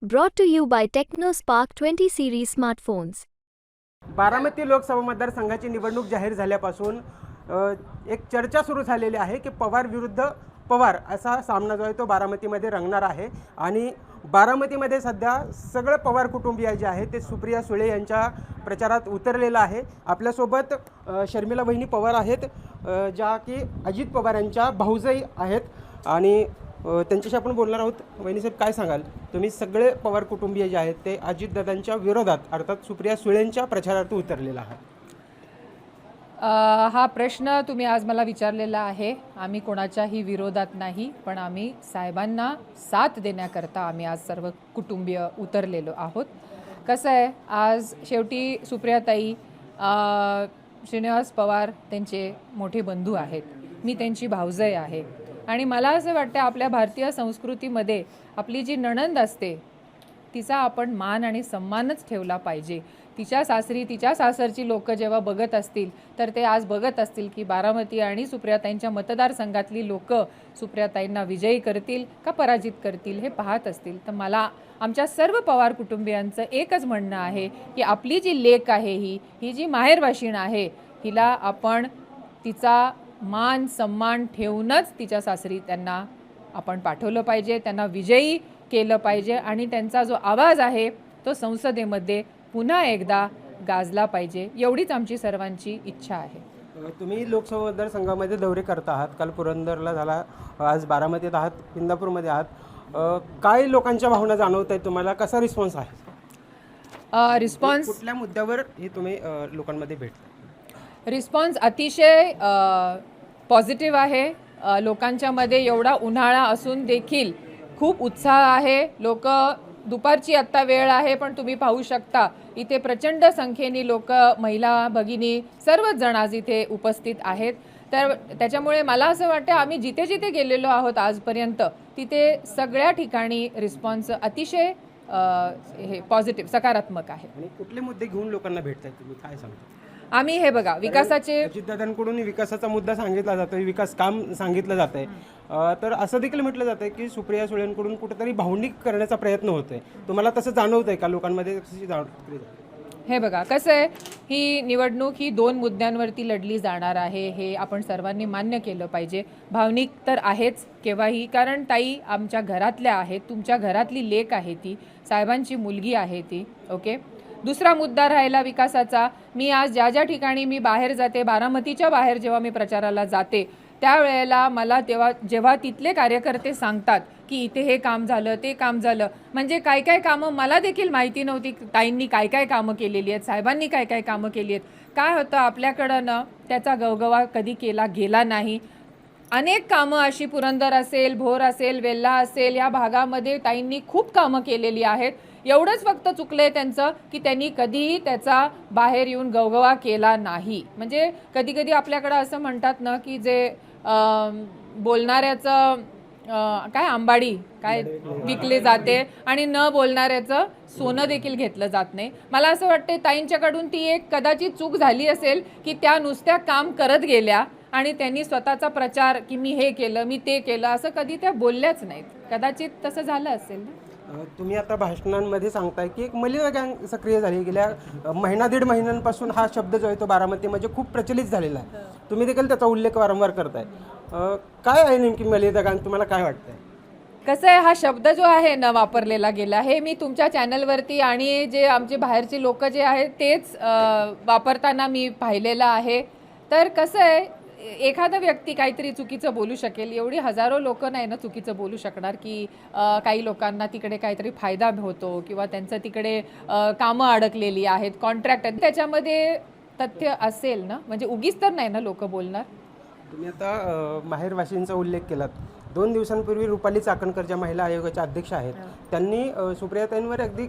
Brought to you by TechnoSpark 20 series smartphones. Baramati Lok Sabha मतदारसंघाची निवडणूक जाहीर झाल्यापासून एक चर्चा सुरू झालेली आहे की पवार विरुद्ध पवार असा सामना जो आहे तो बारामतीमध्ये रंगणार आहे. आणि बारामतीमध्ये सध्या सगळं पवार कुटुंबीय जे आहे ते सुप्रिया सुळे यांच्या प्रचारात उतरलेलं आहे. आपल्यासोबत शर्मिला वहिनी पवार आहेत, ज्या की अजित पवार यांच्या भाऊजाई आहेत आणि त्यांच्याशी आपण बोलणार आहोत. वहिनीसाहेब, काय सांगाल? तुम्ही सगळे पवार कुटुंबीय जे आहेत ते अजितदादांच्या विरोधात अर्थात सुप्रिया सुळेंच्या प्रचारार्थ उतरलेला आहात. हा प्रश्न तुम्ही आज मला विचारलेला आहे. आम्ही कोणाच्याही विरोधात नाही, पण आम्ही साहेबांना साथ देण्याकरता आम्ही आज सर्व कुटुंबीय उतरलेलो आहोत. कसं आहे, आज शेवटी सुप्रियाताई श्रीनिवास पवार त्यांचे मोठे बंधू आहेत, मी त्यांची भाऊजाई आहे. आणि मला असं वाटतं आपल्या भारतीय संस्कृतीमध्ये आपली जी नणंद असते तिचा आपण मान आणि सन्मानच ठेवला पाहिजे. तिच्या सासरी तिच्या सासरची लोक जेव्हा बघत असतील तर ते आज बघत असतील की बारामती आणि सुप्रियाताईंच्या मतदारसंघातली लोक सुप्रियाताईंना विजयी करतील का पराजित करतील हे पाहत असतील. तर मला आमच्या सर्व पवार कुटुंबियांचं एकच म्हणणं आहे की आपली जी लेक आहे ही जी माहेरवाशीण आहे, हिला आपण तिचा मान सन्मान ठेवूनच तिच्या सासरी त्यांना आपण पाठवलं पाहिजे, त्यांना विजयी केलं पाहिजे आणि त्यांचा जो आवाज आहे तो संसदेमध्ये पुन्हा एकदा गाजला पाहिजे, एवढीच आमची सर्वांची इच्छा आहे. तुम्ही लोकसभा मतदारसंघामध्ये दौरे करता आहात, काल पुरंदरला झाला, आज बारामतीत आहात, इंदापूरमध्ये आहात. काय लोकांच्या भावना जाणवत आहेत तुम्हाला? कसा रिस्पॉन्स आहे? रिस्पॉन्स कुठल्या मुद्द्यावर हे तुम्ही लोकांमध्ये भेटता? रिस्पॉन्स अतिशय पॉझिटिव्ह आहे. लोकांच्यामध्ये एवढा उन्हाळा असून देखील खूप उत्साह आहे. लोक दुपारची आत्ता वेळ आहे पण तुम्ही पाहू शकता इथे प्रचंड संख्येने लोक, महिला भगिनी सर्वच जण आज इथे उपस्थित आहेत. तर त्याच्यामुळे मला असं वाटतं आम्ही जिथे जिथे गेलेलो आहोत आजपर्यंत तिथे सगळ्या ठिकाणी रिस्पॉन्स अतिशय हे पॉझिटिव्ह सकारात्मक आहे. आणि कुठले मुद्दे घेऊन लोकांना भेटतायत तुम्ही, काय सांगता? आम्ही हे बघा विकासाचे अजितदादांकडून विकासाचा मुद्दा सांगितला जातोय, विकास काम सांगितलं जात आहे. तर असं देखील म्हटलं जात आहे की सुप्रिया सुळेंकडून कुठेतरी भावनिक करण्याचा प्रयत्न होतोय. तुम्हाला तसं जाणवतंय का? लोकांमध्ये हे बघा कसं आहे, ही निवडणूक ही 2 मुद्द्यांवरती लढली जाणार आहे हे आपण सर्वांनी मान्य केलं पाहिजे. भावनिक तर आहेच केव्हाही, कारण ताई आमच्या घरातल्या आहेत, तुमच्या घरातली लेक आहे ती, साहेबांची मुलगी आहे ती. ओके. दुसरा मुद्दा राहिला विकासाचा. मी आज ज्या ज्या ठिकाणी मी बाहेर जाते, बारामतीच्या बाहेर जेव्हा मी प्रचाराला जाते त्यावेळेला मला जेव्हा तिथले कार्यकर्ते सांगतात की इथे हे काम झालं ते काम झालं, म्हणजे काय काय कामं मला देखील माहिती नव्हती, ताईंनी काय काय कामं केलेली आहेत, साहेबांनी काय काय कामं केली आहेत. काय होतं आपल्याकडं ना त्याचा गवगवा कधी केला गेला नाही. अनेक कामं अशी पुरंदर असेल, भोर असेल, वेल्हा असेल या भागामध्ये ताईंनी खूप कामं केलेली आहेत. एवढंच फक्त चुकलंय त्यांचं की त्यांनी कधीही त्याचा बाहेर येऊन गवगवा केला नाही. म्हणजे कधी कधी आपल्याकडं असं म्हणतात ना की जे बोलणाऱ्याचं काय आंबाडी काय विकले जाते आणि न बोलणाऱ्याचं सोनं देखील घेतलं जात नाही. मला असं वाटतं ताईंच्याकडून ती एक कदाचित चूक झाली असेल की त्या नुसत्या काम करत गेल्या आणि त्यांनी स्वतःचा प्रचार की मी हे केलं मी ते केलं असं कधी त्या बोलल्याच नाहीत. कदाचित तसं झालं असेल. तुम्ही आता भाषणांमध्ये सांगताय की एक मलिदा गँग सक्रिय झाली. गेल्या महिना दीड महिन्यांपासून हा शब्द जो आहे तो बारामती म्हणजे खूप प्रचलित झालेला आहे. तुम्ही देखील त्याचा उल्लेख वारंवार करताय. काय आहे नेमकी मलिदा गँग? तुम्हाला काय वाटतंय? कसं आहे, हा शब्द जो आहे न वापरलेला गेला हे मी तुमच्या चॅनलवरती आणि जे आमचे बाहेरचे लोक जे आहेत तेच वापरताना मी पाहिलेलं आहे. तर कसं आहे, एखादा व्यक्ती काहीतरी चुकीचं बोलू शकेल, एवढी हजारो लोक नाही ना चुकीचं बोलू शकणार की काही लोकांना तिकडे काहीतरी फायदा होतो किंवा त्यांचं तिकडे कामं अडकलेली आहेत, कॉन्ट्रॅक्ट आहेत, त्याच्यामध्ये तथ्य असेल ना, म्हणजे उगीच तर नाही ना लोक बोलणार. तुम्ही आता माहेरवाशींचा उल्लेख केलात. 2 दिवसांपूर्वी रुपाली चाकणकर ज्या महिला आयोगाच्या अध्यक्ष आहेत त्यांनी सुप्रियाताईंवर अगदी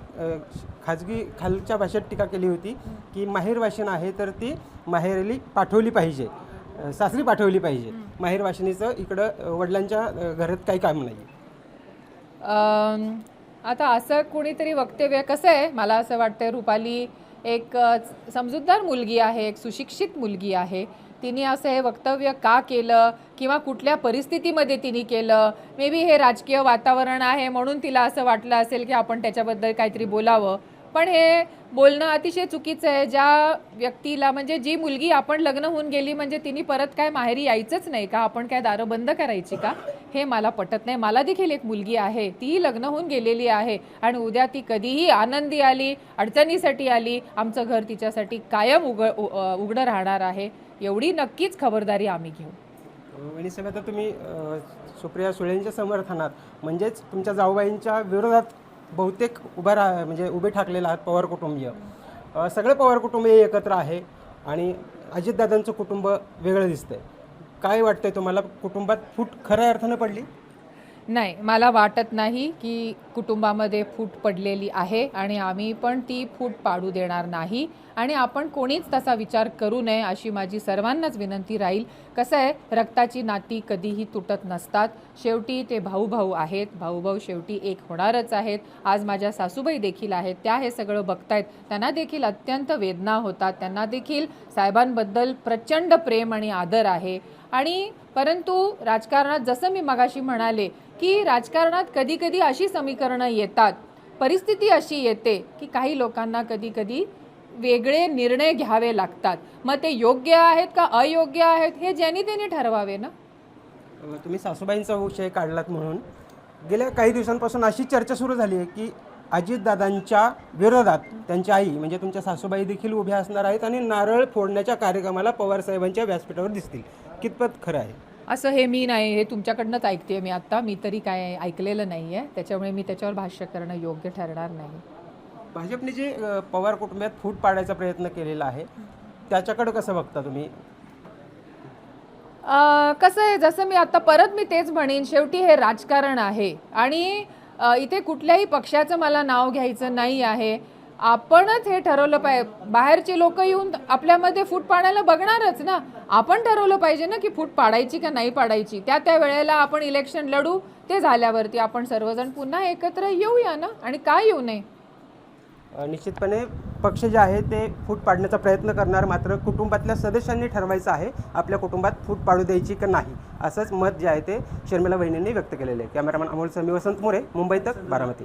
खालच्या भाषेत टीका केली होती की माहेरवाशीण आहे तर ती माहेरली पाठवली पाहिजे, सासरी पाठवली पाहिजे. माहेरवाशिनीचं इकडं वडिलांच्या घरात काही काम नाही. आता असं कोणीतरी वक्तव्य, कसं आहे मला असं वाटतं रुपाली एक समजूतदार मुलगी आहे, एक सुशिक्षित मुलगी आहे. तिने असं हे वक्तव्य का केलं किंवा कुठल्या परिस्थितीमध्ये तिने केलं. मे बी हे राजकीय वातावरण आहे म्हणून तिला असं वाटलं असेल की आपण त्याच्याबद्दल काहीतरी बोलावं. पण हे बोलणं अतिशय चुकीचं आहे. ज्या व्यक्तीला म्हणजे जी मुलगी आपण लग्न होऊन गेली म्हणजे तिने परत काय माहेरी यायचंच नाही का? आपण काय दारं बंद करायची का? हे मला पटत नाही. मला देखील एक मुलगी आहे, तीही लग्न होऊन गेलेली आहे आणि उद्या ती कधीही आनंदी आली, अडचणीसाठी आली, आमचं घर तिच्यासाठी कायम उघडं राहणार आहे. एवढी नक्कीच खबरदारी आम्ही घेऊ. वहिनी साहेब, आता तुम्ही सुप्रिया सुळेंच्या समर्थनात म्हणजेच तुमच्या जाऊबाईंच्या विरोधात बहुतेक म्हणजे उभे ठाकलेले आहात पवार कुटुंबीय. सगळे पवार कुटुंबीय एकत्र आहे आणि अजितदादांचं कुटुंब वेगळं दिसतंय. काय वाटतंय तुम्हाला, कुटुंबात फूट खऱ्या अर्थानं पडली? नाही, मला वाटत नाही की कुटुंबामध्ये फूट पडलेली आहे आणि आम्ही पण ती फूट पाडू देणार नाही आणि आपण कोणीच तसा विचार करू नये अशी माझी सर्वांनाच विनंती राहील. कसं आहे, रक्ताची नाती कधीही तुटत नसतात. शेवटी ते भाऊ भाऊ आहेत, भाऊ भाऊ शेवटी एक होणारच आहेत. आज माझ्या सासूबाई देखील आहेत, त्या हे सगळं बघतायत, त्यांना देखील अत्यंत वेदना होतात, त्यांना देखील साहेबांबद्दल प्रचंड प्रेम आणि आदर आहे. आणि परंतु राजकारणात जसं मी मगाशी म्हणाले की राजकारणात कधी कधी अशी समीकरणं येतात, परिस्थिती अशी येते की काही लोकांना कधी कधी वेगळे निर्णय घ्यावे लागतात. मग ते योग्य आहेत का अयोग्य आहेत हे ज्यांनी त्यांनी ठरवावे ना. तुम्ही सासूबाईंचा विषय काढलात म्हणून गेल्या काही दिवसांपासून अशी चर्चा सुरू झाली आहे की अजितदादांच्या विरोधात त्यांची आई म्हणजे तुमच्या सासूबाई देखील उभ्या असणार आहेत आणि नारळ फोडण्याच्या कार्यक्रमाला पवारसाहेबांच्या व्यासपीठावर दिसतील. कितपत खरं आहे? असं हे मी नाही, हे तुमच्याकडनंच ऐकते मी आत्ता. मी तरी काय ऐकलेलं नाही आहे, त्याच्यामुळे मी त्याच्यावर भाष्य करणं योग्य ठरणार नाही. भाजपने जे पवार कुटुंबात फूट पाडायचा प्रयत्न केलेला आहे त्याच्याकडे कसं बघता तुम्ही? कसं आहे, जसं मी आता परत मी तेच म्हणेन, शेवटी हे राजकारण आहे आणि इथे कुठल्याही पक्षाचं मला नाव घ्यायचं नाही आहे. आपणच हे ठरवलं पाहिजे. बाहेरचे लोक येऊन आपल्यामध्ये फूट पाडायला बघणारच ना. आपण ठरवलं पाहिजे ना की फूट पाडायची का नाही पाडायची. त्या वेळेला आपण इलेक्शन लढू, ते झाल्यावरती आपण सर्वजण पुन्हा एकत्र येऊया ना. आणि काय येऊ नये? निश्चितपणे पक्ष जे आहे ते फूट पाडण्याचा प्रयत्न करणार, मात्र कुटुंबातल्या सदस्यांनी ठरवायचं आहे आपल्या कुटुंबात फूट पाडू द्यायची का नाही. असंच मत जे आहे ते शर्मिला वहिनींनी व्यक्त केलेलं आहे. कॅमेरामॅन अमोल समी, वसंत मोरे, मुंबई तक, बारामती.